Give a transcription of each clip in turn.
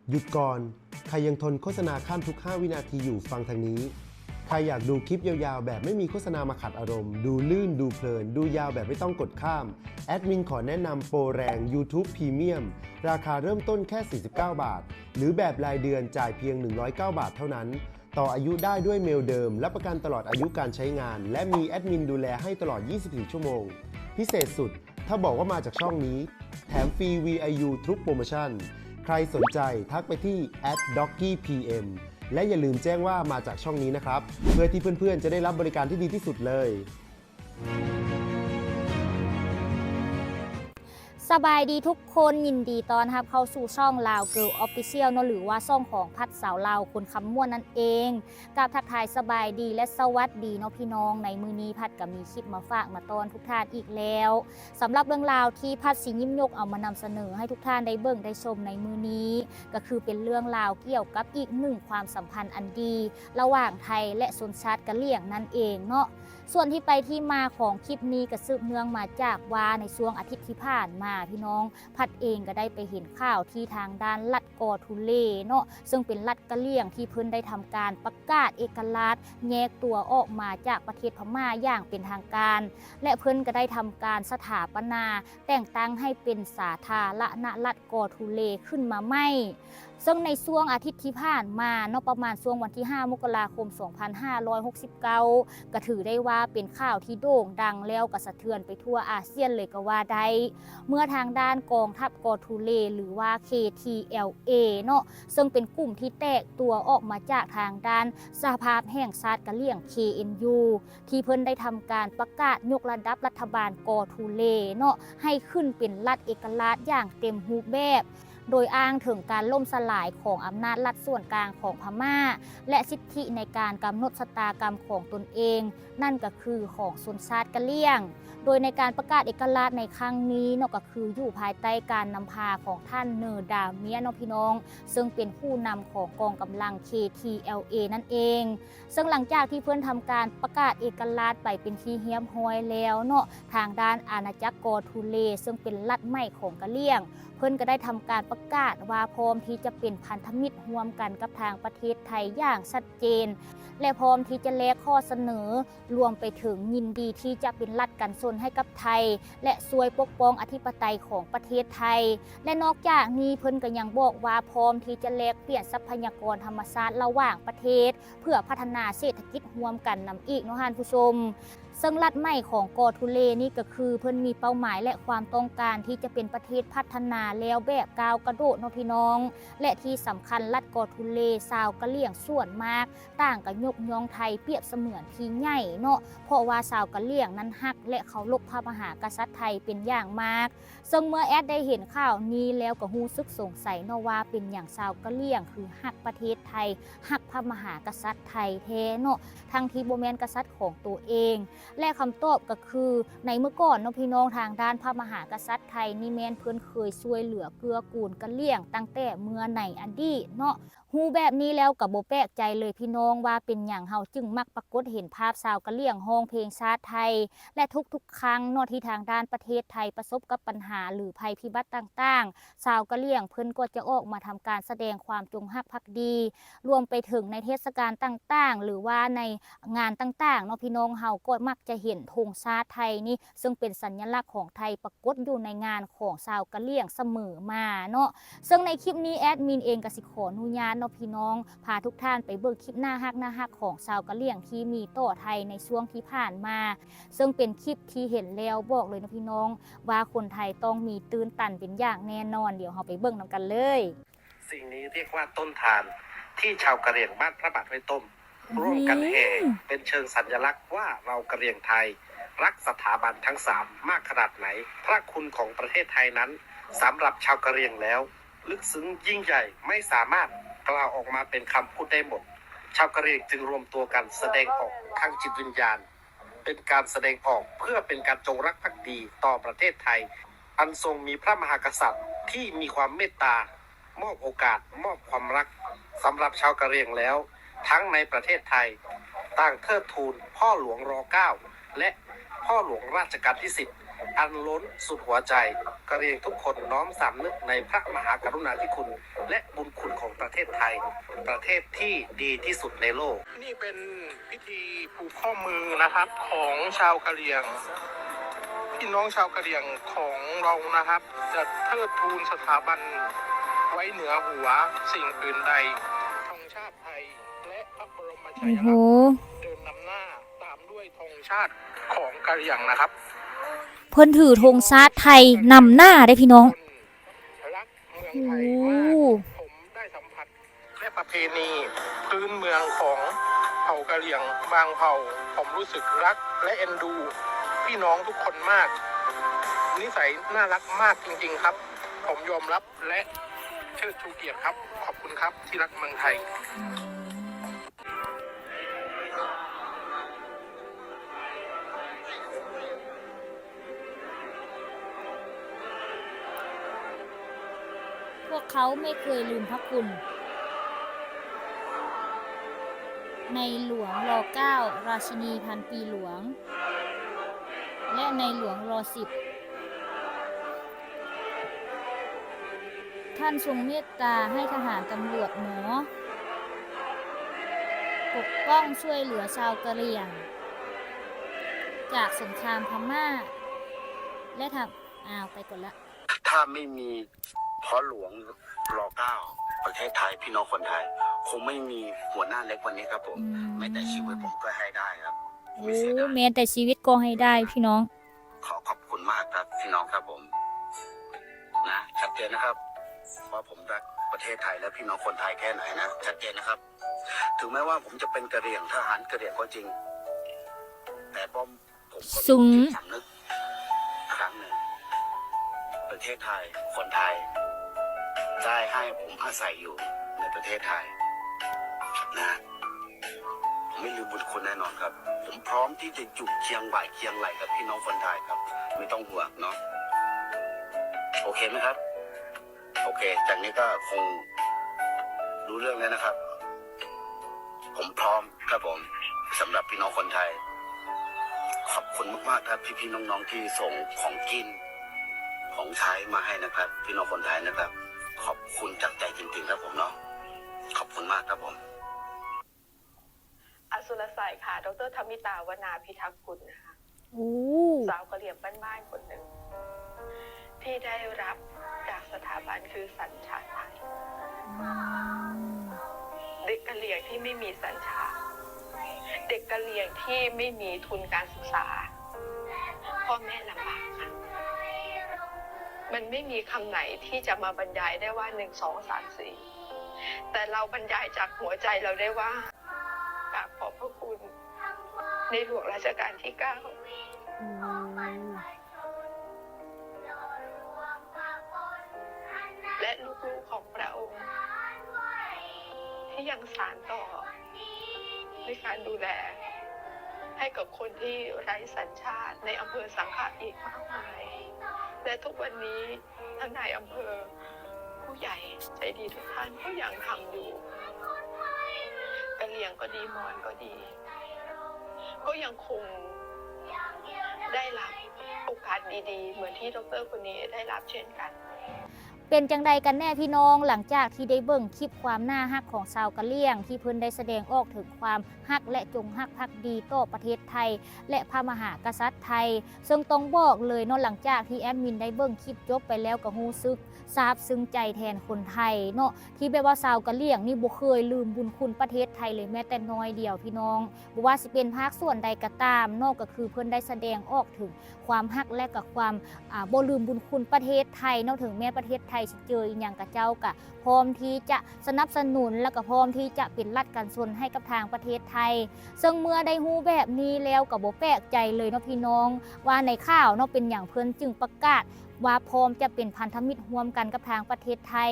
หยุดก่อนใครยังทนโฆษณาข้ามทุก5วินาทีอยู่ฟังทางนี้ใครอยากดูคลิปยาวๆแบบไม่มีโฆษณามาขัดอารมณ์ดูลื่นดูเพลินดูยาวแบบไม่ต้องกดข้ามแอดมินขอแนะนำโปรแรง YouTube Premium ราคาเริ่มต้นแค่49 บาทหรือแบบรายเดือนจ่ายเพียง109 บาทเท่านั้นต่ออายุได้ด้วยเมลเดิมรับประกันตลอดอายุการใช้งานและมีแอดมินดูแลให้ตลอด24 ชั่วโมงพิเศษสุดถ้าบอกว่ามาจากช่องนี้แถมฟรี VIU ทุกโปรโมชั่นใครสนใจทักไปที่ @doggypm และอย่าลืมแจ้งว่ามาจากช่องนี้นะครับเพื่อที่เพื่อนๆจะได้รับบริการที่ดีที่สุดเลยสบายดีทุกคนยินดีต้อนรับเข้าสู่ช่องลาวเกิร์ลออฟฟิเชียลเนาะหรือว่าช่องของพัดสาวลาวคนคำม่วนนั่นเองกับทักทายสบายดีและสวัสดีเนาะพี่น้องในมือนี้พัดก็มีคลิปมาฝากมาตอนทุกท่านอีกแล้วสำหรับเรื่องราวที่พัดสิยิ้มยกเอามานำเสนอให้ทุกท่านได้เบิ่งได้ชมในมือนี้ก็คือเป็นเรื่องราวเกี่ยวกับอีกหนึ่งความสัมพันธ์อันดีระหว่างไทยและชนชาติกะเหรี่ยงนั่นเองเนาะส่วนที่ไปที่มาของคลิปนี้ก็สืบเนื่องมาจากว่าในช่วงอาทิตย์ที่ผ่านมาพี่น้องพัดเองก็ได้ไปเห็นข่าวที่ทางด้านรัฐกอทุเลเนาะซึ่งเป็นรัฐกะเหรี่ยงที่เพิ่นได้ทำการประกาศเอกราชแยกตัวออกมาจากประเทศพม่าอย่างเป็นทางการและเพิ่นก็ได้ทำการสถาปนาแต่งตั้งให้เป็นสาธารณรัฐกอทุเลขึ้นมาใหม่ซึ่งในช่วงอาทิตย์ที่ผ่านมาเนาะประมาณช่วงวันที่5 มกราคม 2569ก็ถือได้ว่าเป็นข่าวที่โด่งดังแล้วก็สะเทือนไปทั่วอาเซียนเลยก็ว่าได้เมื่อทางด้านกองทัพกอทุเลหรือว่า KTLA เนาะซึ่งเป็นกลุ่มที่แตกตัวออกมาจากทางด้านสหภาพแห่งชาติกะเหรี่ยง KNU ที่เพิ่นได้ทำการประกาศยกระดับรัฐบาลกอทุเลเนาะให้ขึ้นเป็นรัฐเอกราชอย่างเต็มรูปแบบโดยอ้างถึงการล่มสลายของอำนาจรัฐส่วนกลางของพม่าและสิทธิในการกำหนดชะตากรรมของตนเองนั่นก็คือของชนชาติกะเหรี่ยงโดยในการประกาศเอกราชในครั้งนี้เนาะก็คืออยู่ภายใต้การนำพาของท่านเนอร์ดาเมียเนาะพี่น้องซึ่งเป็นผู้นำของกองกำลัง KTLA นั่นเองซึ่งหลังจากที่เพื่อนทำการประกาศเอกราชไปเป็นที่เฮียบห้อยแล้วเนาะทางด้านอาณาจักรกอทุเลซึ่งเป็นรัฐใหม่ของกะเหรี่ยงเพิ่นก็ได้ทำการประกาศว่าพร้อมที่จะเป็นพันธมิตรร่วมกันกับทางประเทศไทยอย่างชัดเจนและพร้อมที่จะแลกข้อเสนอรวมไปถึงยินดีที่จะเป็นรัฐกันชนให้กับไทยและช่วยปกป้องอธิปไตยของประเทศไทยและนอกจากนี้เพิ่นก็ยังบอกว่าพร้อมที่จะแลกเปลี่ยนทรัพยากรธรรมชาติระหว่างประเทศเพื่อพัฒนาเศรษฐกิจร่วมกันนำอีกเนาะท่านผู้ชมซึ่งรัฐใหม่ของกอทุเลนี่ก็คือเพิ่นมีเป้าหมายและความต้องการที่จะเป็นประเทศพัฒนาแล้วแบบก้าวกระโดดเนาะพี่น้องและที่สำคัญรัฐกอทุเลชาวกะเหรี่ยงส่วนมากต่างก็ยกย่องไทยเปรียบเสมือนที่ใหญ่เนาะเพราะว่าชาวกะเหรี่ยงนั้นฮักและเคารพพระมหากษัตริย์ไทยเป็นอย่างมากซึ่งเมื่อแอดได้เห็นข่าวนี้แล้วก็รู้สึกสงสัยเนาะว่าเป็นอย่างชาวกะเหรี่ยงคือฮักประเทศไทยฮักพระมหากษัตริย์ไทยแท้เนาะทั้งที่บ่แม่นกษัตริย์ของตัวเองและคำตอบก็คือในเมื่อก่อนเนาะพี่น้องทางด้านพระมหากษัตริย์ไทยนี่แม่นเพิ่นเคยช่วยเหลือเกื้อกูลกะเหรี่ยงตั้งแต่เมื่อในอดีตเนาะฮู้แบบนี้แล้วก็บ่แปลกใจเลยพี่น้องว่าเป็นหยังเฮาจึงมักปรากฏเห็นภาพชาวกะเหรี่ยงร้องเพลงชาติไทยและทุกๆครั้งเนาะที่ทางด้านประเทศไทยประสบกับปัญหาหรือภัยพิบัติต่างๆชาวกะเหรี่ยงเพิ่นก็จะออกมาทำการแสดงความจงรักภักดีรวมไปถึงในเทศกาลต่างๆหรือว่าในงานต่างๆเนาะพี่น้องเฮาก็มักจะเห็นธงชาติไทยนี่ซึ่งเป็นสัญลักษณ์ของไทยปรากฏอยู่ในงานของชาวกะเหรี่ยงเสมอมาเนาะซึ่งในคลิปนี้แอดมินเองก็สิขออนุญาตเนาะพี่น้องพาทุกท่านไปเบิ่งคลิปหน้าฮักของชาวกะเหรี่ยงที่มีต่อไทยในช่วงที่ผ่านมาซึ่งเป็นคลิปที่เห็นแล้วบอกเลยนะพี่น้องว่าคนไทยต้องมีตื่นตันเป็นอย่างแน่นอนเดี๋ยวเราไปเบิ่งนำกันเลยสิ่งนี้เรียกว่าต้นทานที่ชาวกะเหรี่ยงบ้านพระบาทไว้ต้มร่วมกันแห่เป็นเชิงสัญลักษณ์ว่าเรากะเหรี่ยงไทยรักสถาบันทั้ง3มากขนาดไหนพระคุณของประเทศไทยนั้นสำหรับชาวกะเหรี่ยงแล้วลึกซึ้งยิ่งใหญ่ไม่สามารถกล่าวออกมาเป็นคำพูดได้หมดชาวกะเหรี่ยงจึงรวมตัวกันแสดงออกทางจิตวิญญาณเป็นการแสดงออกเพื่อเป็นการจงรักภักดีต่อประเทศไทยอันทรงมีพระมหากษัตริย์ที่มีความเมตตามอบโอกาสมอบความรักสำหรับชาวกะเหรี่ยงแล้วทั้งในประเทศไทยต่างเทิดทูนพ่อหลวงร.9 และพ่อหลวงรัชกาลที่ อันล้นสุดหัวใจกะเหรี่ยงทุกคนน้อมสำนึกในพระมหากรุณาธิคุณ และบุญคุณของประเทศไทย ประเทศที่ดีที่สุดในโลกนี่เป็นพิธีผูกข้อมือนะครับของชาวกะเหรี่ยงพี่น้องชาวกะเหรี่ยงของเรานะครับ จะเทิดทูนสถาบันไว้เหนือหัวสิ่งอื่นใดธงชาติไทยและพระบรมฉายาลักษณ์เดินนำหน้าตามด้วยธงชาติของกะเหรี่ยงนะครับ เพิ่นถือธงชาติไทยนำหน้าได้พี่น้อง รักเมืองไทยมากผมได้สัมผัสและประเพณีพื้นเมืองของเผ่ากะเหรี่ยงบางเผ่าผมรู้สึกรักและเอ็นดูพี่น้องทุกคนมากนิสัยน่ารักมากจริงๆครับผมยอมรับและเชิดชูเกียรติครับขอบคุณครับที่รักเมืองไทย พวกเขาไม่เคยลืมพระคุณในหลวงร.9 ราชินีพันปีหลวง และในหลวงร.10 ท่านทรงเมตตาให้ทหารตำรวจหมอปกป้องช่วยเหลือชาวกะเหรี่ยง จากสงครามพม่า และทำไปก่อนละ ถ้าไม่มีพ่อหลวงร.9 ประเทศไทยพี่น้องคนไทย คงไม่มีหัวหน้าเล็กวันนี้ครับผมแม้แต่ชีวิตผมก็ให้ได้ครับ โอ้แม้แต่ชีวิตก็ให้ได้พี่น้อง ขอขอบคุณมากครับพี่น้องครับผมนะชัดเจนนะครับว่าผมรักประเทศไทยและพี่น้องคนไทยแค่ไหนนะชัดเจนนะครับ ถึงแม้ว่าผมจะเป็นกะเหรี่ยงทหารกะเหรี่ยงก็จริง แต่ผมก็มีจิตสำนึกครั้งหนึ่งประเทศไทยคนไทยได้ให้ผมอาศัยอยู่ในประเทศไทยนะผมไม่ลืมบุญคุณแน่นอนครับผมพร้อมที่จะอยู่เคียงบ่ายเคียงไหลกับพี่น้องคนไทยครับไม่ต้องห่วงเนาะโอเคไหมครับโอเคจากนี้ก็คงรู้เรื่องแล้วนะครับผมพร้อมครับผมสำหรับพี่น้องคนไทยขอบคุณมากๆครับพี่ๆน้องๆที่ส่งของกินของใช้มาให้นะครับพี่น้องคนไทยนะครับขอบคุณจากใจจริงๆครับผมเนาะขอบคุณมากครับผมอสุรศัยค่ะดร.ธมิตาวนาพิทักษ์กุลนะคะสาวกะเหรี่ยงบ้านๆคนหนึ่งที่ได้รับจากสถาบันคือสัญชาติไทยเด็กกะเหรี่ยงที่ไม่มีสัญชาติเด็กกะเหรี่ยงที่ไม่มีทุนการศึกษาพ่อแม่ลำบากค่ะมันไม่มีคำไหนที่จะมาบรรยายได้ว่า1 2 3 4แต่เราบรรยายจากหัวใจเราได้ว่ากราบขอบพระคุณในหลวงรัชกาลที่ 9และลูกๆของพระองค์ที่ยังสานต่อในการดูแลให้กับคนที่ไร้สัญชาติในอำเภอสังขะอีกมากมายและทุกวันนี้ท่านนายอำเภอผู้ใหญ่ใจดีทุกท่านก็ยังทำอยู่กะเหรี่ยงก็ดีมอญก็ดีก็ยังคงได้รับโอกาสดีๆเหมือนที่ดร.คนนี้ได้รับเช่นกันเป็นจังใดกันแน่พี่น้องหลังจากที่ได้เบิ่งคลิปความน่าฮักของชาวกะเหรี่ยงที่เพิ่นได้แสดงออกถึงความฮักและจงฮักภักดีต่อประเทศไทยและพระมหากษัตริย์ไทยซึ่งต้องบอกเลยเนาะหลังจากที่แอดมินได้เบิ่งคลิปจบไปแล้วก็รู้สึกซาบซึ้งใจแทนคนไทยเนาะที่แบบว่าชาวกะเหรี่ยงนี่บ่เคยลืมบุญคุณประเทศไทยเลยแม้แต่น้อยเดียวพี่น้องบ่ว่าสิเป็นภาคส่วนใดก็ตามเนาะก็คือเพิ่นได้แสดงออกถึงความฮักและกับความบ่ลืมบุญคุณประเทศไทยเนาะถึงแม้ประเทศไทยสิเจออีหยังกับเจ้าก็พร้อมที่จะสนับสนุนและก็พร้อมที่จะเป็นรัฐกันชนให้กับทางประเทศไทยซึ่งเมื่อได้ฮู้แบบนี้แล้วก็บ่แปลกใจเลยเนาะพี่น้องว่าในข่าวเนาะเป็นอย่างเพิ่นจึงประกาศว่าพร้อมจะเป็นพันธมิตรร่วมกันกับทางประเทศไทย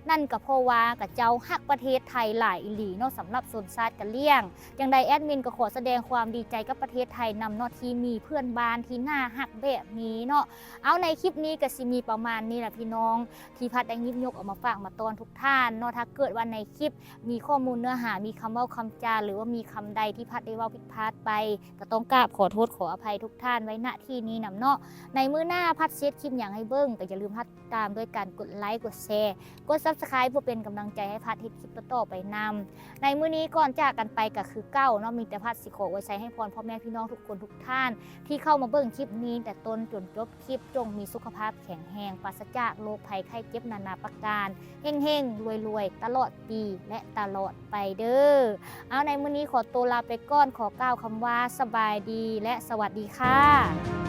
นั่นก็เพราะว่ากับเจ้าฮักประเทศไทยหลายอีหลีเนาะสำหรับชนชาติกะเหรี่ยงจังใดแอดมินก็ขอแสดงความดีใจกับประเทศไทยนำเนาะที่มีเพื่อนบ้านที่น่าฮักแบบนี้เนาะเอาในคลิปนี้ก็สิมีประมาณนี้แหละพี่น้อง ที่พัดได้หยิบยกออกมาฝากมาตอนทุกท่านเนาะถ้าเกิดว่าในคลิปมีข้อมูลเนื้อหามีคำเว้าคำจาหรือว่ามีคำใดที่พัดได้เว้าผิดพลาดไปก็ต้องกราบขอโทษขออภัยทุกท่านไว้ณที่นี้นำเนาะในมื้อหน้าพัดเซตคลิปอย่างให้เบิ่งก็อย่าลืมพัดตามด้วยการกดไลค์กดแชร์กด Subscribe เพื่อเป็นกำลังใจให้พัดเฮ็ดคลิปต่อๆไปนำในมื้อนี้ก่อนจากกันไปก็คือเก้าเนาะมีแต่พัดสิขอไว้ใช้ให้พรพ่อแม่พี่น้องทุกคนทุกท่านที่เข้ามาเบิ่งคลิปนี้แต่ต้นจนจบคลิปจงมีสุขภาพแข็งแรงปราศจากโรคภัยไข้เจ็บนานาประการเฮงๆรวยๆตลอดปีและตลอดไปเด้อเอาในมื้อนี้ขอตัวลาไปก่อนขอกล่าวคำว่าสบายดีและสวัสดีค่ะ